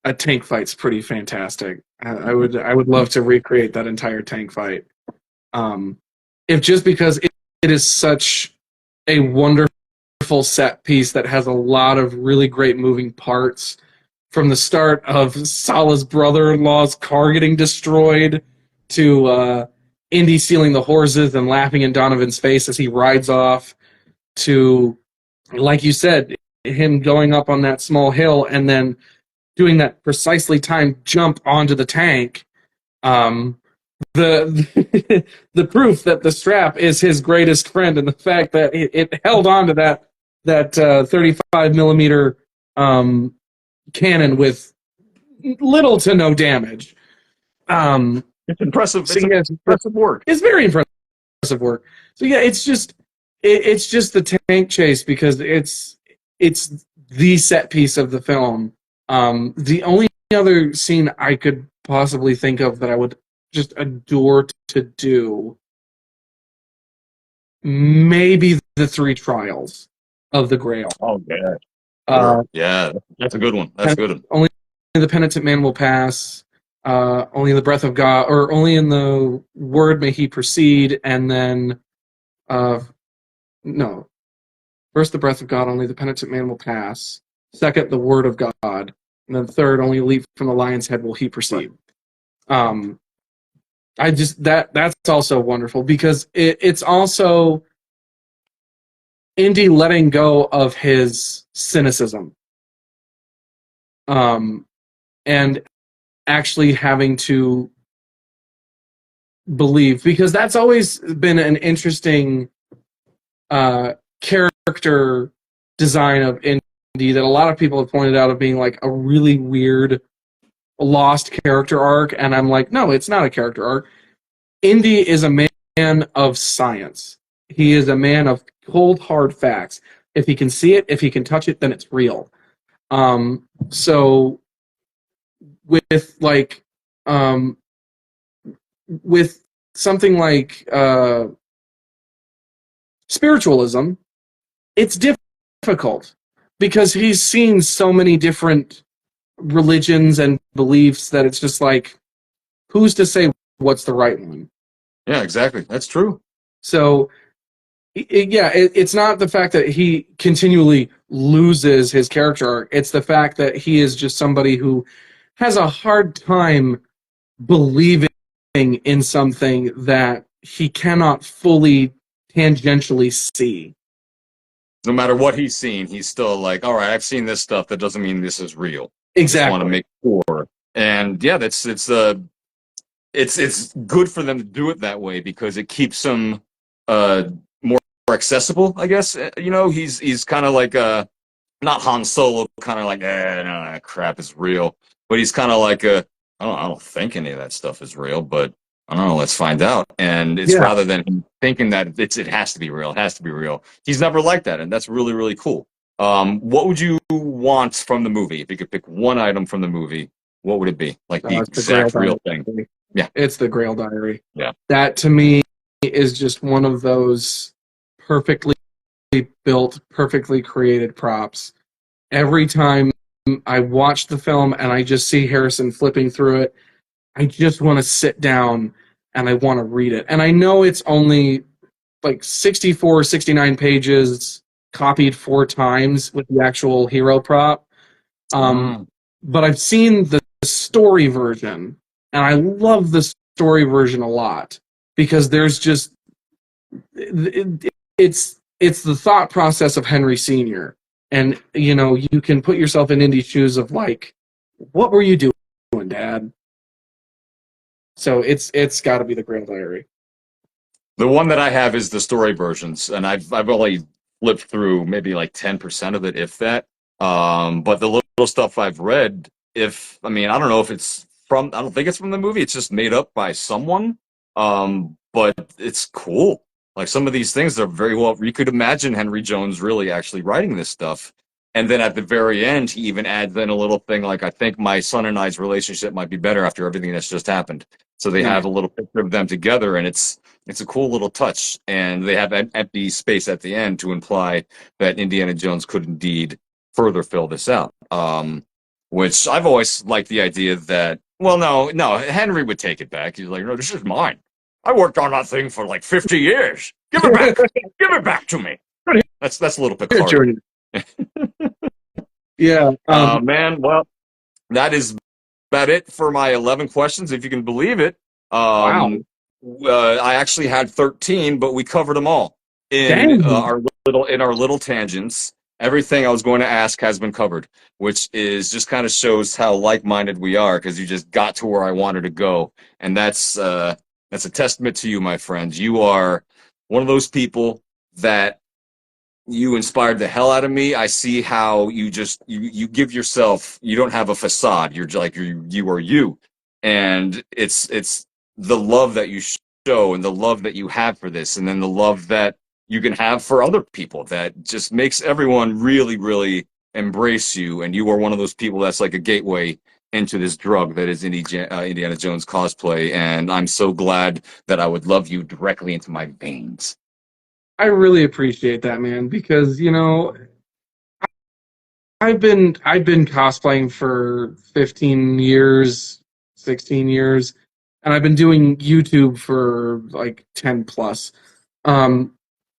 A tank fight's pretty fantastic. I would love to recreate that entire tank fight. If just because it is such a wonderful set piece that has a lot of really great moving parts, from the start of Salah's brother-in-law's car getting destroyed to Indy stealing the horses and laughing in Donovan's face as he rides off, to, like you said, him going up on that small hill and then doing that precisely timed jump onto the tank. The proof that the strap is his greatest friend, and the fact that it held on to that 35 millimeter cannon with little to no damage. It's impressive. It's impressive work. It's very impressive work. So yeah, it's just the tank chase because it's the set piece of the film. The only other scene I could possibly think of that I would just adore to do, maybe the 3 trials of the Grail. Oh yeah, that's a good one. That's a good one. Only the penitent man will pass. Only in the breath of God, or only in the word may he proceed, and then no. First, the breath of God, only the penitent man will pass. Second, the word of God. And then third, only a leap from the lion's head will he proceed. That's also wonderful because it's also Indy letting go of his cynicism. And actually having to believe, because that's always been an interesting character design of Indy that a lot of people have pointed out of being like a really weird lost character arc, and I'm like, no, it's not a character arc. Indy is a man of science. He is a man of cold, hard facts. If he can see it, if he can touch it, then it's real. So with with something like spiritualism, it's difficult because he's seen so many different religions and beliefs that it's just like, who's to say what's the right one? Yeah, exactly. That's true. So, it's not the fact that he continually loses his character arc. It's the fact that he is just somebody who has a hard time believing in something that he cannot fully tangentially see. No matter what he's seen, he's still like, all right, I've seen this stuff. That doesn't mean this is real. I just want to Exactly. make sure. And yeah, it's good for them to do it that way because it keeps him more accessible, I guess. You know, he's kind of like not Han Solo, kind of like, no, that crap is real. But he's kind of like I don't think any of that stuff is real, but I don't know, let's find out. And it's Yeah. rather than him thinking that it has to be real, it has to be real. He's never like that, and that's really, really cool. What would you want from the movie? If you could pick one item from the movie, what would it be? Like the It's the Grail exact real Diary. thing. Yeah. It's the Grail Diary. Yeah. That to me is just one of those perfectly built, perfectly created props. Every time I watch the film and I just see Harrison flipping through it, I just want to sit down and I want to read it. And I know it's only like 64, 69 pages, copied 4 times with the actual hero prop. But I've seen the story version, and I love the story version a lot because there's just it's the thought process of Henry Sr. And you know, you can put yourself in Indy's shoes of like, what were you doing, Dad? So it's got to be the Grail Diary. The one that I have is the story versions, and I've only flipped through maybe like 10% of it, if that. But the little stuff I've read, I mean, I don't know if it's from, I don't think it's from the movie. It's just made up by someone. But it's cool. Like some of these things are very well. You could imagine Henry Jones really actually writing this stuff. And then at the very end, he even adds in a little thing like, I think my son and I's relationship might be better after everything that's just happened. So they have a little picture of them together, and it's a cool little touch. And they have an empty space at the end to imply that Indiana Jones could indeed further fill this out. Which I've always liked the idea that, well, no, Henry would take it back. He's like, no, this is mine. I worked on that thing for like 50 years. Give it back. Give it back to me. That's a little bit harder. Yeah. Man, well, that is about it for my 11 questions, if you can believe it. Wow. I actually had 13, but we covered them all in our little tangents. Everything I was going to ask has been covered, which is just kind of shows how like-minded we are, because you just got to where I wanted to go, and that's a testament to you, my friend. You are one of those people that you inspired the hell out of me. I see how you just you give yourself. You don't have a facade. You're like you are you, and it's the love that you show and the love that you have for this, and then the love that you can have for other people that just makes everyone really, really embrace you. And you are one of those people that's like a gateway into this drug that is Indiana Jones cosplay. And I'm so glad that I would love you directly into my veins. I really appreciate that, man, because you know, I've been cosplaying for 15 years, 16 years, and I've been doing YouTube for like 10 plus.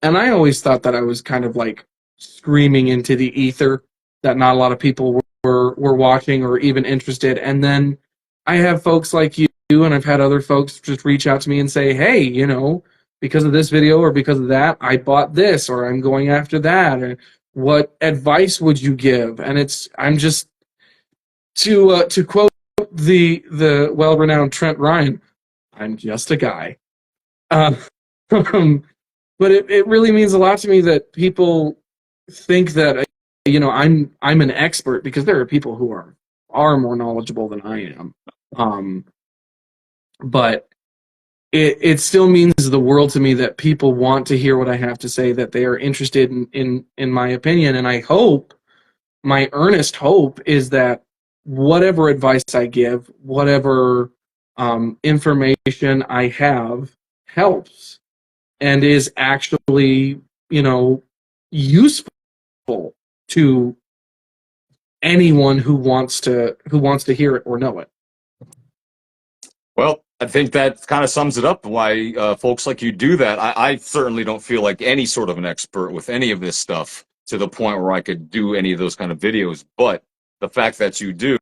And I always thought that I was kind of like screaming into the ether, that not a lot of people were watching or even interested. And then I have folks like you, and I've had other folks just reach out to me and say, hey, you know, because of this video or because of that, I bought this, or I'm going after that. Or what advice would you give? And I'm just to quote the well-renowned Trent Ryan, I'm just a guy. But it really means a lot to me that people think that you know, I'm an expert, because there are people who are far more knowledgeable than I am. But it still means the world to me that people want to hear what I have to say, that they are interested in my opinion. And I hope, my earnest hope is that whatever advice I give, whatever information I have, helps and is actually, you know, useful to anyone who wants to hear it or know it. Well, I think that kind of sums it up why folks like you do that. I certainly don't feel like any sort of an expert with any of this stuff to the point where I could do any of those kind of videos. But the fact that you do,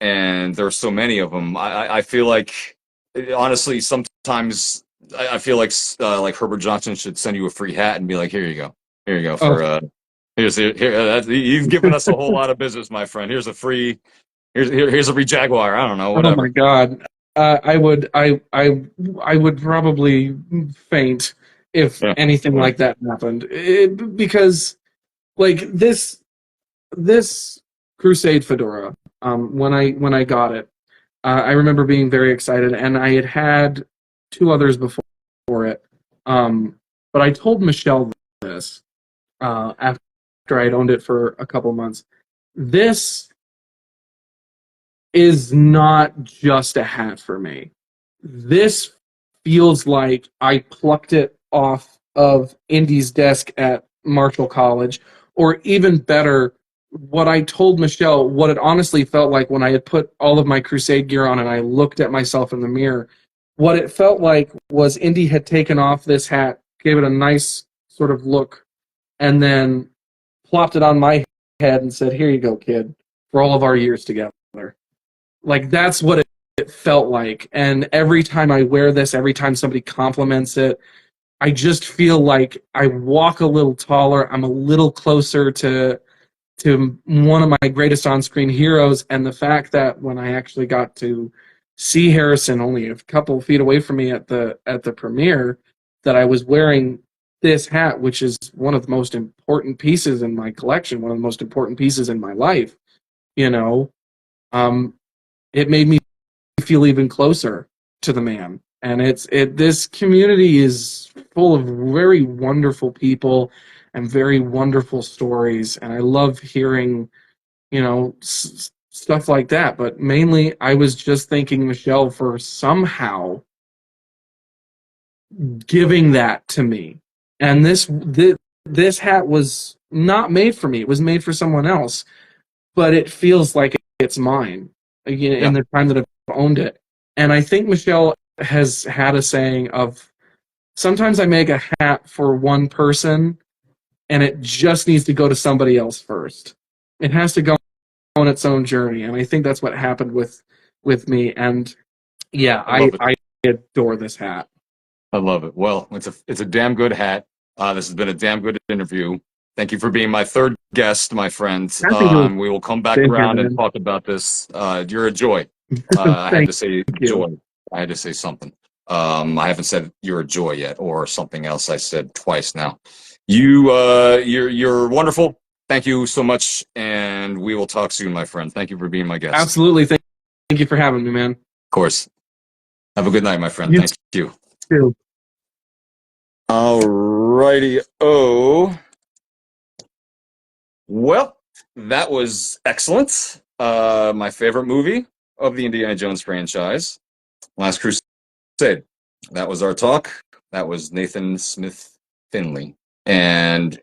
and there's so many of them, I feel like, honestly, sometimes I feel like Herbert Johnson should send you a free hat and be like, here you go for he's given us a whole lot of business, my friend. Here's a free Jaguar. I don't know, whatever. Oh my God. I would probably faint if anything like that happened. Because like this Crusade fedora, when I got it, I remember being very excited, and I had two others before it. But I told Michelle this after I'd owned it for a couple months. This is not just a hat for me. This feels like I plucked it off of Indy's desk at Marshall College, or even better, what I told Michelle, what it honestly felt like when I had put all of my Crusade gear on and I looked at myself in the mirror. What it felt like was Indy had taken off this hat, gave it a nice sort of look, and then plopped it on my head and said, "Here you go, kid, for all of our years together." Like, that's what it felt like. And every time I wear this, every time somebody compliments it, I just feel like I walk a little taller. I'm a little closer to one of my greatest on-screen heroes. And the fact that when I actually got to see Harrison only a couple of feet away from me at the premiere, that I was wearing this hat, which is one of the most important pieces in my collection, one of the most important pieces in my life, you know, it made me feel even closer to the man. And this community is full of very wonderful people and very wonderful stories. And I love hearing, you know, stuff like that. But mainly, I was just thanking Michelle for somehow giving that to me. And this hat was not made for me. It was made for someone else. But it feels like it's mine in the time that I've owned it. And I think Michelle has had a saying of, sometimes I make a hat for one person and it just needs to go to somebody else first. It has to go on its own journey. And I think that's what happened with me. And yeah, I adore this hat. I love it. Well, it's a damn good hat. This has been a damn good interview. Thank you for being my third guest, my friend. We will come back around and talk about this. You're a joy. I had to say joy. I had to say something. I haven't said you're a joy yet, or something else I said twice now. You're wonderful. Thank you so much, and we will talk soon, my friend. Thank you for being my guest. Absolutely. Thank you for having me, man. Of course. Have a good night, my friend. Thank you. Too. Alrighty. Well, that was excellent. My favorite movie of the Indiana Jones franchise, Last Crusade. That was our talk. That was Nathan Smith-Finley. And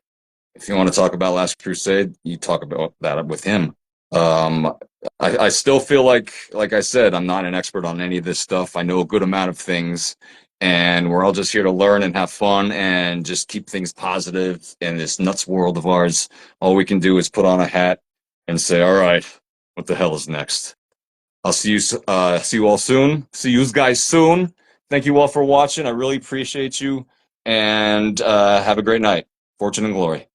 if you want to talk about Last Crusade, you talk about that with him. I still feel like I said, I'm not an expert on any of this stuff. I know a good amount of things. And we're all just here to learn and have fun and just keep things positive in this nuts world of ours. All we can do is put on a hat and say, all right, what the hell is next? I'll see you all soon. See you guys soon. Thank you all for watching. I really appreciate you. And have a great night. Fortune and glory.